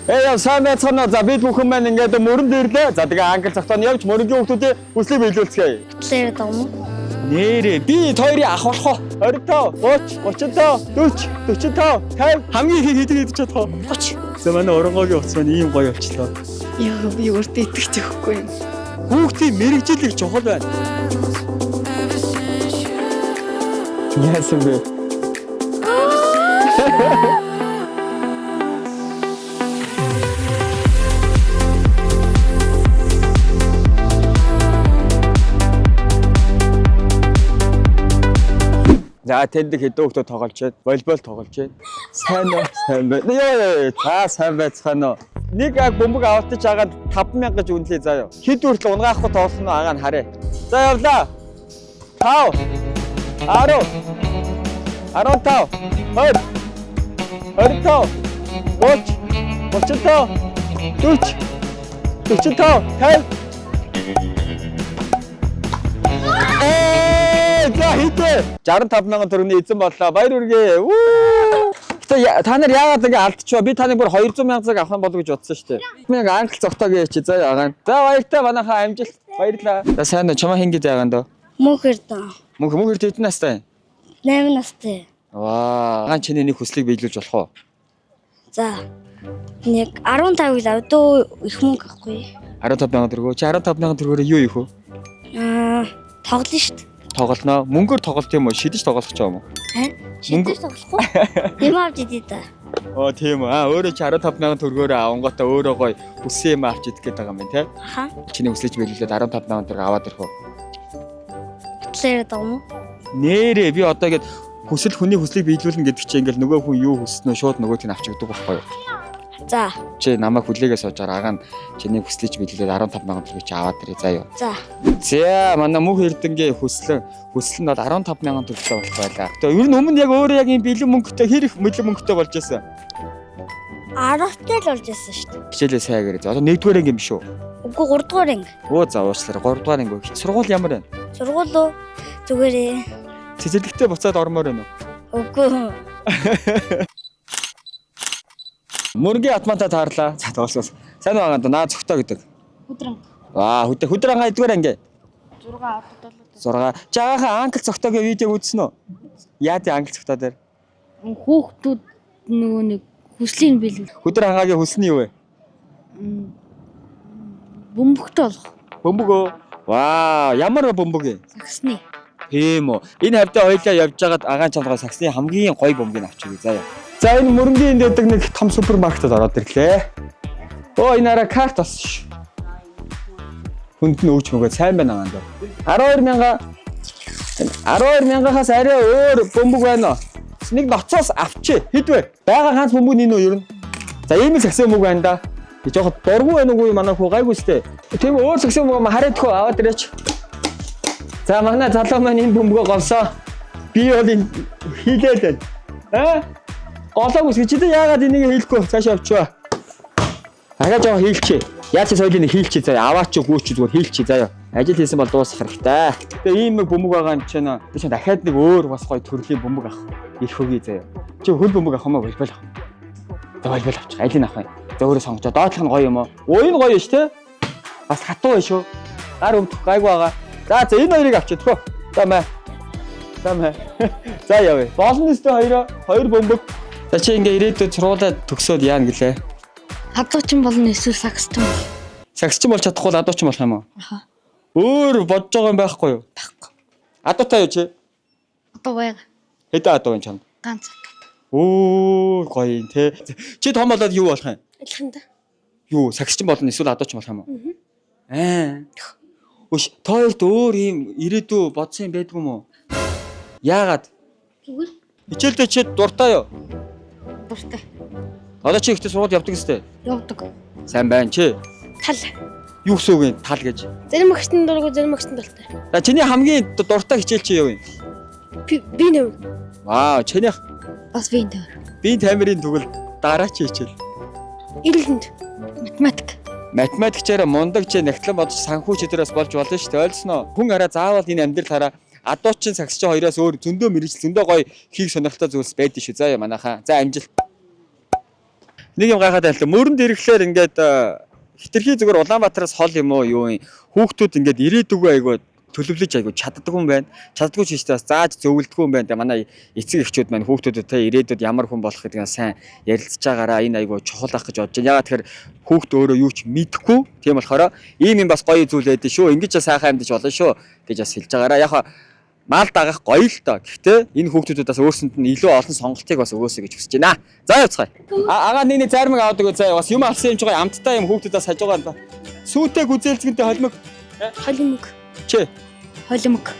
Яа сайн байцгаана. За бид бүхэн маань ингээд мөрөн дэрлээ. За тэгээ англи цагтааны явж мөрөнгийн хүмүүсийн хүслийг биелүүлцгээе. Тэрлээ даа мó. Нэрээ би хоёрын ах болох уу? 25, 30, 35, 40, 45, 50 хамгийн их хэд хэд чадах вэ? 30. За манай оронгогийн утас маань ийм гоё болчихлоо. Яа би өөртөө итгэж өгөхгүй юм. Хүүхдийн мэрэгжил их чухал байна. Яасан бэ? За тэнд хэдэн хүүхдүүд тоглож байна. Волейбол тоглож байна. Сайн уу? Сайн байна. Яа, та сайн байцгаана уу? Нэг бөмбөг авалтаж агаад 5,000 гэж үнэлээ заяа. Хэд хүртэл унгаахгүй тоосон нь агаа нь харъя. За явлаа. 5 10 15 20 25 30 40 за хийдэ 65,000 төгрөгийн эзэн боллоо. Баяр хүргэе. Гэтэ та нар яагаад ингэ алдчихваа? Би таныг бүр 200,000 цаг авах болов гэж бодсон шүү дээ. Нэг англи цогтойгоо чи заа яагаан. За баяртай манайхаа амжилт. Баярлаа. За сайн уу? Чамаа хин гэж яагаан дөө? Мөнхөр даа. Мөнхөр хэдэн настай? 8 настай. Ваа, гаан чиний нэг хүслийг биелүүлж болох уу? За. Нэг 15 л авдуу их мөнгө авахгүй. 15,000 төгрөгөө. Чи 15,000 төгрөгөөр юу ийх вэ? Тоглоно шүү дээ. Тоглоно. Мөнгөөр тоглолт юм уу? Шидэж тоглох ч юм уу? Шидэж тоглохгүй. Юм авч идээ та. Оо тийм үү. Өөрөө чи 15,000 төгрөгөөр авангуудаа өөрөө гоё хүссэн юм авч идэх гээд байгаа юм тий. Аха. Чиний хүслэж биелүүлээд 15,000 төгрөг аваад ирэх үү? Тэрлээ даа мó. Нэрээ би одоо ингэж хүсэл хүний хүслийг биелүүлнэ гэдэг чинь ингээл нөгөө хүн юу хүснэ шууд нөгөөтийг авчигддаг байхгүй юу? За. Чи намайг хүлээгээ суужаар агаан чиний хүслийг биелүүлээд 15,000 төгрөг чи аваад ирээ заа юу. За. За манай мөнх эрдэнгийн хүсэл нь бол 15,000 төгрөгтэй болох байлаа. Тэгээ ер нь өмнө яг өөрөө яг юм бэлэн мөнгөтэй хэр их бэлэн мөнгөтэй болж байсан? 10-тай л болж байсан шүү дээ. Хичээлээ сайн гэрээ. Одоо 1-р анги юм биш үү? Үгүй 3-р анги. Оо за уучлаарай 3-р анги. Сургууль ямар байна? Сургууль уу? Зүгээрээ. Цэцэрлэгтээ буцаад ормоор байна уу? Үгүй. Мөргийн атмантаа таарлаа. За тоолсоос. Сайн уу агаан наа цогтоо гэдэг. Өдрөн. Хөдөр ангаа эдгээр анги. 6 авдаа. 6. Жаахан англи цогтоогийн видеог үзсэн үү? Яа тий англи цогтоо дээр? Хүүхдүүд нөгөө нэг хүслийн биелүүл. Хөдөр ангаагийн хүсний юу вэ? Бөмбөгтэй болох. Бөмбөг үү? Ваа, ямар бөмбөг юм? Саксны. Тийм үү. Энэ хавьдаа хоёлаа явж байгаад агаан чамгаа саксны хамгийн гоё бөмбөгийг авчихъя заяа. За энэ мөрөнгийн дэдэг нэг том супермаркетод ороод ирлээ. Оо энэ араа карт болсон ш. Хүнд нь өгч мөгөө сайн байна агаан даа. 12,000-аас арай өөр бөмбөг байна уу? Нэг ноцоос авчи. Хэд вэ? Бага ганц бөмбөг нин үү ер нь? За ийм л саксын бөмбөг байна да. Би жоохот дургу байна уу манай хүү гайгүй сте. Тийм өөр саксын бөмбөг харагдахгүй аваад ирээч. За манай залуу маань энэ бөмбөгөө голсоо. Би бол энэ хийлээ л. Голоог үсгэж чи яагаад энийг хийлэхгүй цаашаа авчваа. Ахаа жоо хийлчээ. Яаж ч соёлын хийлчээ заяа. Аваач гүйч зүгээр хийлчээ заяа. Ажил хийсэн бол дуусах хэрэгтэй. Тэгээ ийм нэг бөмбөг байгаа юм чинь би ч дахиад нэг өөр бас гоё төрлийн бөмбөг авах. Ирэх үгүй заяа. Чи хөл бөмбөг авах юм уу? Волейбол авах. За волейбол авчих. Алийг авах юм. За өөрөө сонгочоо. Доотлох нь гоё юм уу? Уян гоё ш тэ. Бас хатуу байх шүү. Гар өмдөх гайгүй байгаа. За энэ хоёрыг авчих тхөө. За мэ. За явъя. Боломжтой хоёр бөмбөг. За чи ингээ ирээдүйд сургуулаа төгсөөд яана гэлээ. Адуучин болно эсвэл саксчин бол. Саксчин болж чадахгүй л адуучин болох юм уу? Аха. Өөр бодож байгаа юм байхгүй юу? Байхгүй. Адуутай юу чи? Одоо байга. Хэдэн адуу юм чам? Ганц. Оо гоё юм те. Чи том болоод юу болох юм? Адилхан да. Юу саксчин болно эсвэл адуучин болох юм уу? Үш тоорт өөр юм ирээдүй бодсон юм байдгүй юм уу? Яагаад? Зүгээр. Хичээлдээ чи дуртай юу? Дуртай. Одоо чи ихтэй сургууль явдаг өстэй. Явдаг. Сайн байна чи. Тал. Юу гэсэн үг юм тал гэж? Зарим агчтан дургу зарим агчтан дуртай. За чиний хамгийн дуртай хичээл чи юу юм? Би нэр. Вау чинийх Бас би нэр. би тамирын тэгвэл дараа чи хичээл. Ирэлэнд. Математик. Математикчаараа мундаг чи нягтлан бодож санхүү чидрээс болж болно шүү дээ. Ойлгосноо? Хүн хараа заавал энэ амьдрал хараа адуучин саксчин хоёроос өөр зөндөө мэрэгжил зөндөө гоё хийх сонирхолтой зүйлс байдаг шүү. Заа манайхаа. За амжилт. Нэг юм гайхаад байлаа. Мөрөнд ирэхлээр ингээд хитрхи зүгээр Улаанбаатараас хол юм уу юу юм. Хүүхдүүд ингээд ирээдүгөө айгуу төлөвлөж айгуу чаддаггүй юм байна. Чаддаггүй ч гэсэн зааж зөвлөдөггүй юм байна. Тэгээ манай эцэг эхчүүд маань хүүхдүүдэд те ирээдүйд ямар хүн болох гэдгийг сайн ярилцж байгаараа энэ айгуу чухал ах гэж бодож байна. Ягаад тэгэхээр хүүхд өөрөө юу ч мэдэхгүй. Тийм болохоор ийм юм бас гоё зүйл байдэн шүү. Ингэж сайхан амьдж болно шүү гэж бас хэлж байгаараа. Яг мал дагах гоё л доо. Гэхдээ энэ хүүхдүүдэд бас өөрсөнд нь илүү олон сонголтыг бас өгөөсэй гэж хүсэж байна. За явцгаая. Агаа нэг зармаг авдаг үү. Бас юм алсан юм ч гоё амттай юм хүүхдүүдээс хаж байгаа. Сүүтэй гүзээлцгэнтэй холимог. Холимог. Чи Холимог.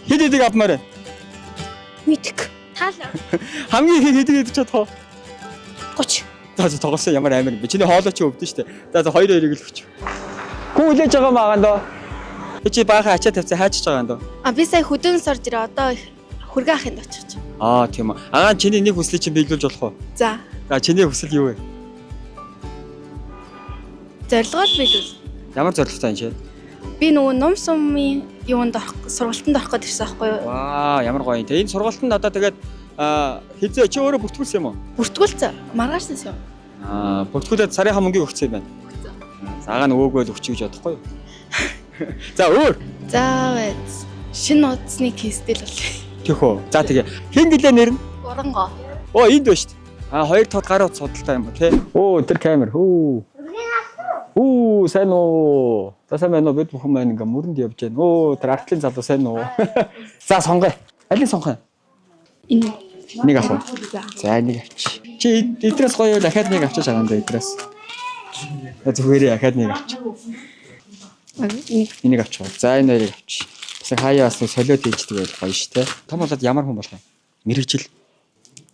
хэд хэдэг авмаар байна? Мэдэх. Таалаа. Хамгийн их хэдэг хэдэг чадах уу? 30. За тоглосон ямар амар юм бэ? Чиний хоолой чи өвдөн штэ. За 2-2-ыг л өгч. Хүн үлээж байгаа маа гандаа. Чи баахан ачаа тавьцаа хайчиж байгаа гандаа. Би сая хөдөөнс орж ирээ. Одоо хүргээ ахынд очиж. Тийм үү. Чиний нэг хүслийг чинь биелүүлж болох уу? За. За чиний хүсэл юу вэ? Зорилгоор биелүүл. Ямар зорилготой юм чи? Би нөгөө ном сумын юунд орох, сургалтанд орох гэж ирсэн байхгүй юу? Ваа, ямар гоё юм. Тэгээ энэ сургалтанд одоо тэгээд хизээ чи өөрөө бүртгүүлсэн юм уу? Бүртгүүлсэн. Маргаашнаас юм. Бүртгүүлээд сарынхаа мөнгийг өгсөн юм байна. Заагаа нөгөөгөө л өгчих гэж бодохгүй юу? За өөр. За байц. Шинэ утасны кейстэл бол. Тийх үү. За тэгээ. Хин гэлээ нэр нь? Урангаа. Энд байна шүү дээ. 2 тод гар утас судалтай юм ба тий. Тэр камер. Сайн уу. За сайн байна уу? Бид бүхэн маань ингээ мөрөнд явж байна. Тэр артлын залуу сайн уу? За сонгоё. Алийг сонгох юм? Энэ. Нэг авах уу? За нэг авч. Чи эдрээс гоё л ахаад нэг авчиж байгаа юм да эдрээс. Зүгээрээ ахаад нэг авч. Энийг авч. За энэ хоёрыг авч. Бас хаяа бас солиод хийждэг байл гоё шүү те. Том болоод ямар хүн болох юм? Мэргэжил.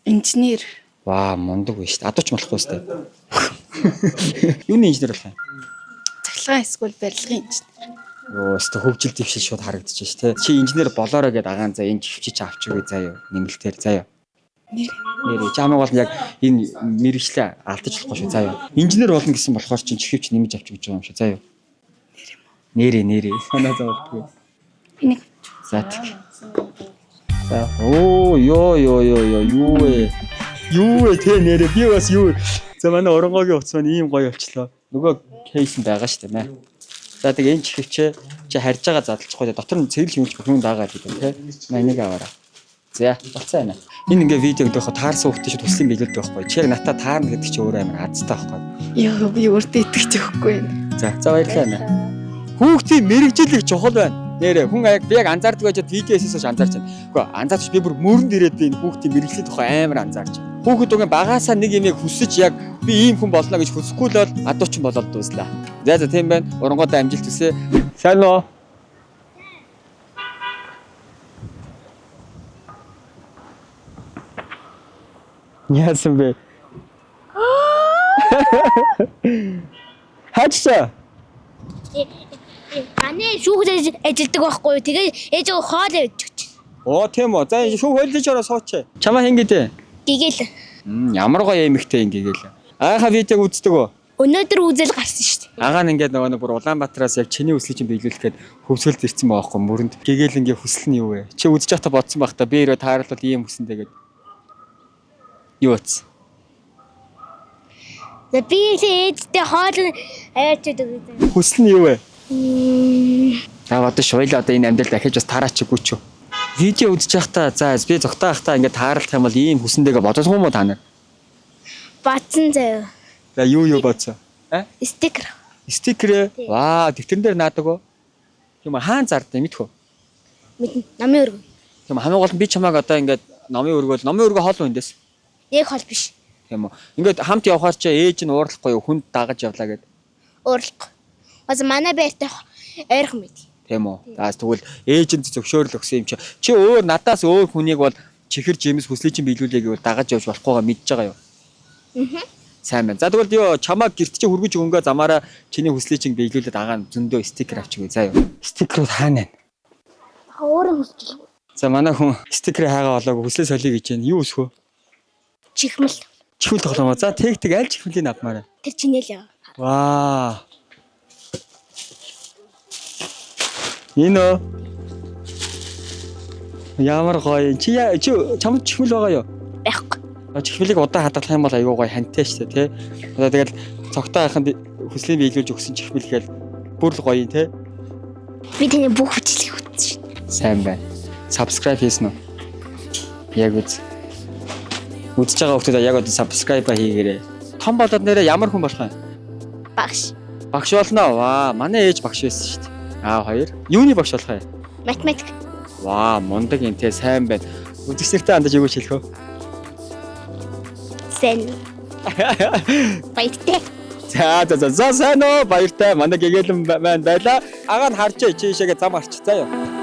Инженер. Ваа, мундаг байна шүү дээ. Адууч болохгүй шүү дээ. Юуны инженер болох юм? Цахилгаан эсвэл барилгын инженер. Өстө хөгжил дэвшил шууд харагдаж байна шүү дээ. Чи инженер болоорой гэдээ агаан за энэ живчиж авч өгье заяа. Нэмэлтээр заяа. Нэр чамайг бол яг энэ мэрэгчлээ алдаж болохгүй шүү заяа. Инженер болно гэсэн болохоор чи чихвч нэмж авч өгч байгаа юм шүү заяа. Нэрээ. Санаа зовдгүй. Энийг. За тэг. За юу вэ тэ нэрээ би бас юу. За манай оронгогийн утас маань ийм гоё болчлоо. Нөгөө кейс нь байгаа шүү дээ мэ. За тэг энэ чихвчээ чи харьж байгаа задлахгүй дотор нь цэглэл юмч бүхэн дагаад гэдэг тэ. Энийг аваарай. За болцоо байна. Энэ ингээ видеог дэхэ таарсан хүүхдээ чи туслын биелүүлдэг байхгүй. Чи яг натаа таарна гэдэг чи өөрөө амар азтай байхгүй. Яа би өөртөө итгэж өгөхгүй байна. За баярлалаа. Хүүхдийн мэрэгжил их чухал байна. Нэрээ хүн би яг анзаардаг байж видеосээс анзаарч байна. Үгүй анзаарч би бүр мөрөнд ирээд би энэ хүүхдийн мэрэгжлийн тухай амар анзаарч. Хүүхэд уг багаасаа нэг юм хүсэж яг би ийм хүн болно гэж хүсэхгүй л бол адуучин болоод дууслаа. За тийм байна. Урангуудаа амжилт хүсье. Сайн уу? Яасан бэ? Хачса. Аны шүүхд ажилдаг байхгүй юу? Тэгээ ээж хоол явж өгч. Тийм үү. За шүүх хойлж ороо сууч. Чамаа хингээдэ. Гэгэл. Ямар гоё эмэгтэй ингэгээл. Аахаа видеог үздэг үү? Өнөөдөр үзэл гарсан шүү дээ. Агаа нь ингээд нөгөө бүр Улаанбаатараас яг чиний хүслийг чинь биелүүлэхэд хөвсгөлд ирсэн байгаа байхгүй мөрөнд. Гэгээл ингээ хүсэл нь юу вэ? Чи үзэж байхдаа бодсон байх та би өөрөө тааралбал ийм хүсэндээ гээд. Юу вэ? За би ээжтэй хоол аваач өгдөө. Хүсэл нь юу вэ? Одоо шойлоо одоо энэ амьдрал дахиж бас тараачгүй ч юу. Видео үзэж байхдаа за би зогтоо байхдаа ингээд тааралдах юм бол ийм хүсэндээгээ бодсон юм уу та нар? Батсан заяа. За юу бодсон? Стикер. Стикер. Ваа, дэвтэрэн дээр наадаг уу? Тийм хаан зардаа мэдхүү. Мэднэ. Намын өргөө. Тийм хамгийн гол нь би чамайг одоо ингээд номын өргөө хоол үндээс. Яг хол биш. Тийм үү. Ингээд хамт явхаар чи ээж нь уурлахгүй юу? Хүнд дагаж явлаа гэд. Уурлахгүй. Бас манай байртай ойрхон мэд. Тийм үү. За тэгвэл ээж нь зөвшөөрөл өгсөн юм чи. Чи өөр надаас өөр хүнийг бол чихэр жимс хүслийг чинь биелүүлээ гэвэл дагаж явж болохгүйгаа мэдж байгаа юу? Сайн байна. За тэгвэл юу чамаа гэрт чи хөргөж өгөнгөө замаараа чиний хүслийг чинь биелүүлээд агаа зөндөө стикер авчихъя заа юу. Стикерүүд хаана байна? Өөрөө хүсчихв. За манай хүн стикер хаагаа олоогүй хүслээ солиё гэж байна. Юу өсгөө? Чихмэл. Чихвэл тоглоомоо. За тэг аль чихмэлийн авмаарай. Тэр чинээ л яа. Ваа. Энэ ямар гоё. Чи чамд чихмэл байгаа юу? Байхгүй. Чихмэлийг удаан хадгалах юм бол аюу гоё хантай шүү дээ, тий. Одоо тэгэл цогтой хайханд хүслийг биелүүлж өгсөн ч их бэлгээл бүр л гоё юм те. Би таны бүх хүчлийг үзсэн. Сайн байна. Subscribe хийсэн үү? Яг үз. Үзэж байгаа хүмүүс яг одоо subscribe хийгээрэй. Том болоод нэрээ ямар хүн болох юм? Багш. Багш болно. Ваа, манай ээж багш байсан шүү дээ. Хоёр. Юуны багш болох юм? Математик. Ваа, мундаг юм те, сайн байна. Үзэгчдэртэй андаж юу гэж хэлэх вэ? Сэн. Баяртай. За сайн уу, баяртай. Манай гэгээлэн байна байла. Агаа нь харж чи ишээгээ зам арч заа юу.